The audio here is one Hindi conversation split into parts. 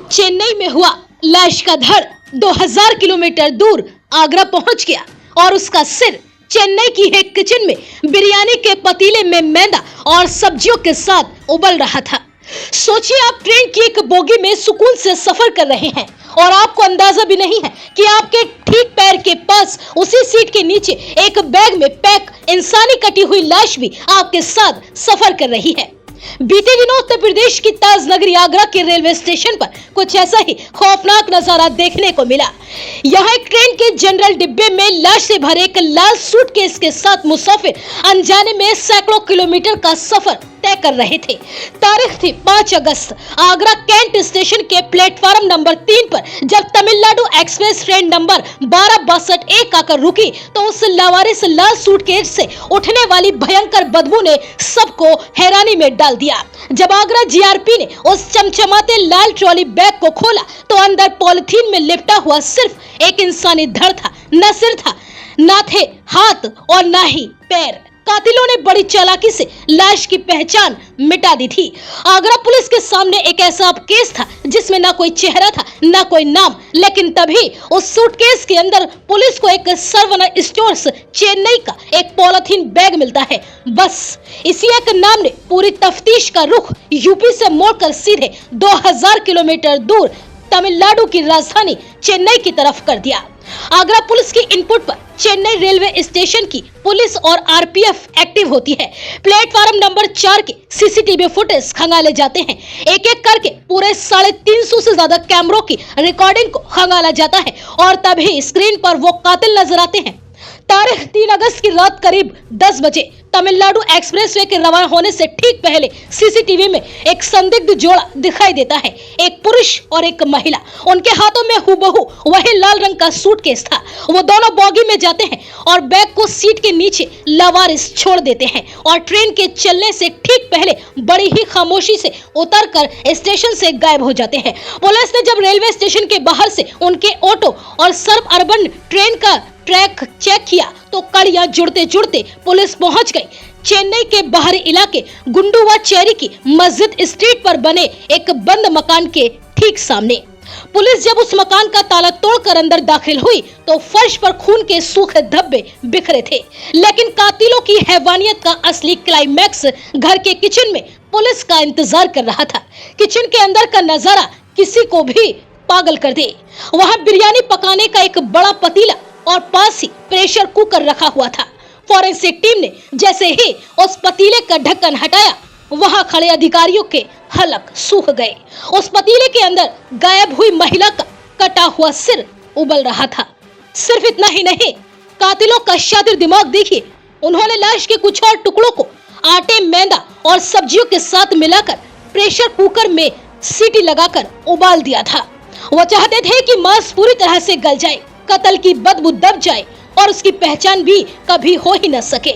चेन्नई में हुआ लाश का धड़ 2000 किलोमीटर दूर आगरा पहुंच गया और उसका सिर चेन्नई की एक किचन में बिरयानी के पतीले में मैदा और सब्जियों के साथ उबल रहा था। सोचिए, आप ट्रेन की एक बोगी में सुकून से सफर कर रहे हैं और आपको अंदाजा भी नहीं है कि आपके ठीक पैर के पास उसी सीट के नीचे एक बैग में पैक इंसानी कटी हुई लाश भी आपके साथ सफर कर रही है। बीते दिनों उत्तर प्रदेश की ताज नगरी आगरा के रेलवे स्टेशन पर कुछ ऐसा ही खौफनाक नजारा देखने को मिला। यहाँ एक ट्रेन के जनरल डिब्बे में लाश से भरे एक लाल सूटकेस के साथ मुसाफिर अनजाने में सैकड़ों किलोमीटर का सफर तय कर रहे थे। तारीख थी 5 अगस्त। आगरा कैंट स्टेशन के प्लेटफार्म नंबर 3 पर जब तमिलनाडु एक्सप्रेस ट्रेन नंबर 1262 आकर रुकी तो उस लावारिस लाल सूटकेस से उठने वाली भयंकर बदबू ने सबको हैरानी में डाल दिया। जब आगरा जीआरपी ने उस चमचमाते लाल ट्रॉली बैग को खोला तो अंदर पॉलिथीन में लिपटा हुआ सिर्फ एक इंसानी धड़ था। न सिर था, न थे हाथ और न ही पैर। कातिलों ने बड़ी चालाकी से लाश की पहचान मिटा दी थी। आगरा पुलिस के सामने एक ऐसा केस था जिसमें ना कोई चेहरा था, ना कोई नाम, लेकिन तभी उस सूटकेस के अंदर पुलिस को एक सरवना स्टोर्स चेन्नई का एक पॉलिथीन बैग मिलता है। बस इसी एक नाम ने पूरी तफ्तीश का रुख यूपी से मोड़कर सीधे 2000 किलोमीटर दूर तमिलनाडु की राजधानी चेन्नई की तरफ कर दिया। आगरा पुलिस की इनपुट पर चेन्नई रेलवे स्टेशन की पुलिस और आरपीएफ एक्टिव होती है। प्लेटफार्म नंबर 4 के सीसीटीवी फुटेज खंगाले जाते हैं। एक एक करके पूरे 350 से ज्यादा कैमरों की रिकॉर्डिंग को खंगाला जाता है और तभी स्क्रीन पर वो कातिल नजर आते हैं। तारीख 3 अगस्त की रात करीब 10 बजे तमिलनाडु एक्सप्रेसवे के रवाना होने से ठीक पहले सीसीटीवी में एक संदिग्ध जोड़ा दिखाई देता है, एक पुरुष और एक महिला। उनके हाथों में हुबहू वही लाल रंग का सूटकेस था। वो दोनों बॉगी में जाते हैं और बैग को सीट के नीचे लावारिस छोड़ देते हैं और ट्रेन के चलने से ठीक पहले बड़ी ही खामोशी से उतरकर स्टेशन से गायब हो जाते हैं। पुलिस ने जब रेलवे स्टेशन के बाहर से उनके ऑटो और सर्व अर्बन ट्रेन का ट्रैक चेक किया तो कड़ियां जुड़ते जुड़ते पुलिस पहुंच गई चेन्नई के बाहरी इलाके गुंडुवाचेरी की मस्जिद स्ट्रीट पर बने एक बंद मकान के ठीक सामने। पुलिस जब उस मकान का ताला तोड़कर अंदर दाखिल हुई तो फर्श पर खून के सूखे धब्बे बिखरे थे, लेकिन कातिलों की हैवानियत का असली क्लाइमैक्स घर के किचन में पुलिस का इंतजार कर रहा था। किचन के अंदर का नजारा किसी को भी पागल कर दे। वहाँ बिरयानी पकाने का एक बड़ा पतीला और पास ही प्रेशर कुकर रखा हुआ था। फॉरेंसिक टीम ने जैसे ही उस पतीले का ढक्कन हटाया, वहां खड़े अधिकारियों के हलक सूख गए। उस पतीले के अंदर गायब हुई महिला का कटा हुआ सिर उबल रहा था। सिर्फ इतना ही नहीं, कातिलों का शातिर दिमाग देखिए। उन्होंने लाश के कुछ और टुकड़ों को आटे, मैदा और सब्जियों के साथ मिलाकर प्रेशर कुकर में सीटी लगाकर उबाल दिया था। वो चाहते थे कि मांस पूरी तरह से गल जाए, कत्ल की बदबू दब जाए और उसकी पहचान भी कभी हो ही न सके।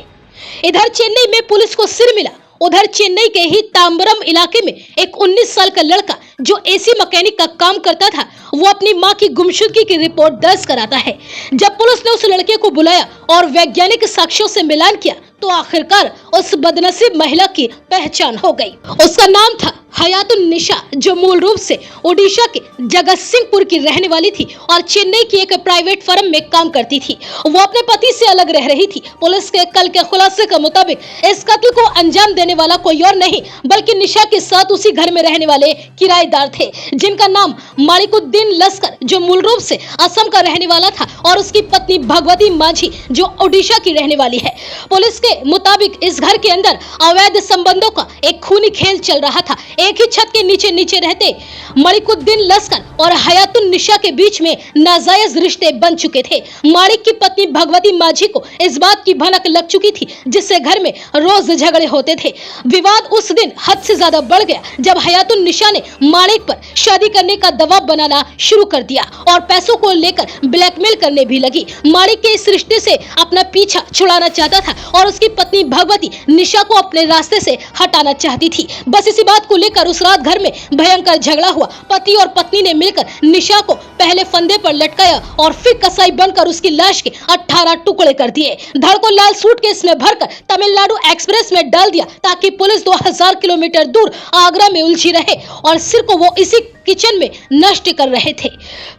इधर चेन्नई में पुलिस को सिर मिला, उधर चेन्नई के ही तांबरम इलाके में एक 19 साल का लड़का जो एसी मैकेनिक का काम करता था, वो अपनी मां की गुमशुदगी की रिपोर्ट दर्ज कराता है। जब पुलिस ने उस लड़के को बुलाया और वैज्ञानिक साक्ष्यों से मिलान किया तो आखिरकार उस बदनसीब महिला की पहचान हो गई। उसका नाम था हयातुन निशा, जो मूल रूप से ओडिशा के जगत सिंहपुर की रहने वाली थी और चेन्नई की एक प्राइवेट फर्म में काम करती थी। वो अपने पति से अलग रह रही थी। पुलिस के कल के खुलासे के मुताबिक इस कत्ल को अंजाम देने वाला कोई और नहीं बल्कि निशा के साथ उसी घर में रहने वाले किराएदार थे, जिनका नाम मालिकुद्दीन लश्कर, जो मूल रूप से असम का रहने वाला था, और उसकी पत्नी भगवती माझी, जो ओडिशा की रहने वाली है। पुलिस के मुताबिक इस घर के अंदर अवैध संबंधों का एक खूनी खेल चल रहा था। एक ही छत के नीचे रहते मालिकुद्दीन लश्कर और हयातुन निशा के बीच में नाजायज रिश्ते बन चुके थे। मालिक की पत्नी भगवती माझी को इस बात की भनक लग चुकी थी, जिससे घर में रोज झगड़े होते थे। विवाद उस दिन हद से ज्यादा बढ़ गया जब हयातुन निशा ने मालिक पर शादी करने का दबाव बनाना शुरू कर दिया और पैसों को लेकर ब्लैकमेल करने भी लगी। मालिक के इस रिश्ते से अपना पीछा छुड़ाना चाहता था और उसकी पत्नी भगवती निशा को अपने रास्ते से हटाना चाहती थी। बस इसी बात को लेकर उस रात घर में भयंकर झगड़ा हुआ। पति और पत्नी ने मिलकर निशा को पहले फंदे पर लटकाया और फिर कसाई बनकर उसकी लाश के 18 टुकड़े कर दिए। धड़ को लाल सूटकेस में भरकर तमिलनाडु एक्सप्रेस में डाल दिया ताकि पुलिस 2000 किलोमीटर दूर आगरा में उलझी रहे और सिर को वो इसी किचन में नष्ट कर रहे थे।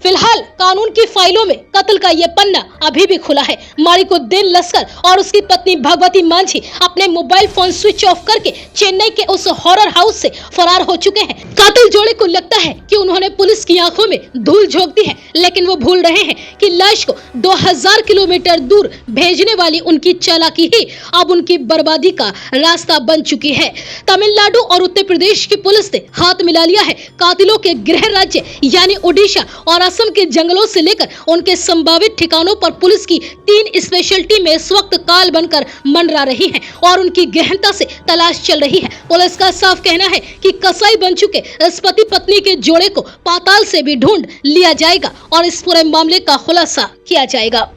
फिलहाल कानून की फाइलों में कत्ल का ये पन्ना अभी भी खुला है। मारिकुद्दीन लस्कर और उसकी पत्नी भगवती मांझी अपने मोबाइल फोन स्विच ऑफ करके चेन्नई के उस हॉरर हाउस से फरार हो चुके हैं। कातिल जोड़े को लगता है कि उन्होंने पुलिस की आंखों में धूल झोंक दी है, लेकिन वो भूल रहे हैं कि लाश को 2000 किलोमीटर दूर भेजने वाली उनकी चालाकी ही अब उनकी बर्बादी का रास्ता बन चुकी है। तमिलनाडु और उत्तर प्रदेश की पुलिस ने हाथ मिला लिया है। कातिलों के गृह राज्य यानी ओडिशा और असम के जंगलों से लेकर उनके संभावित ठिकानों पर पुलिस की 3 स्पेशल टीमें इस वक्त काल बनकर मंडरा रही हैं और उनकी गहनता से तलाश चल रही है। पुलिस का साफ कहना है कि कसाई बन चुके इस पति पत्नी के जोड़े को पाताल से भी ढूंढ लिया जाएगा और इस पूरे मामले का खुलासा किया जाएगा।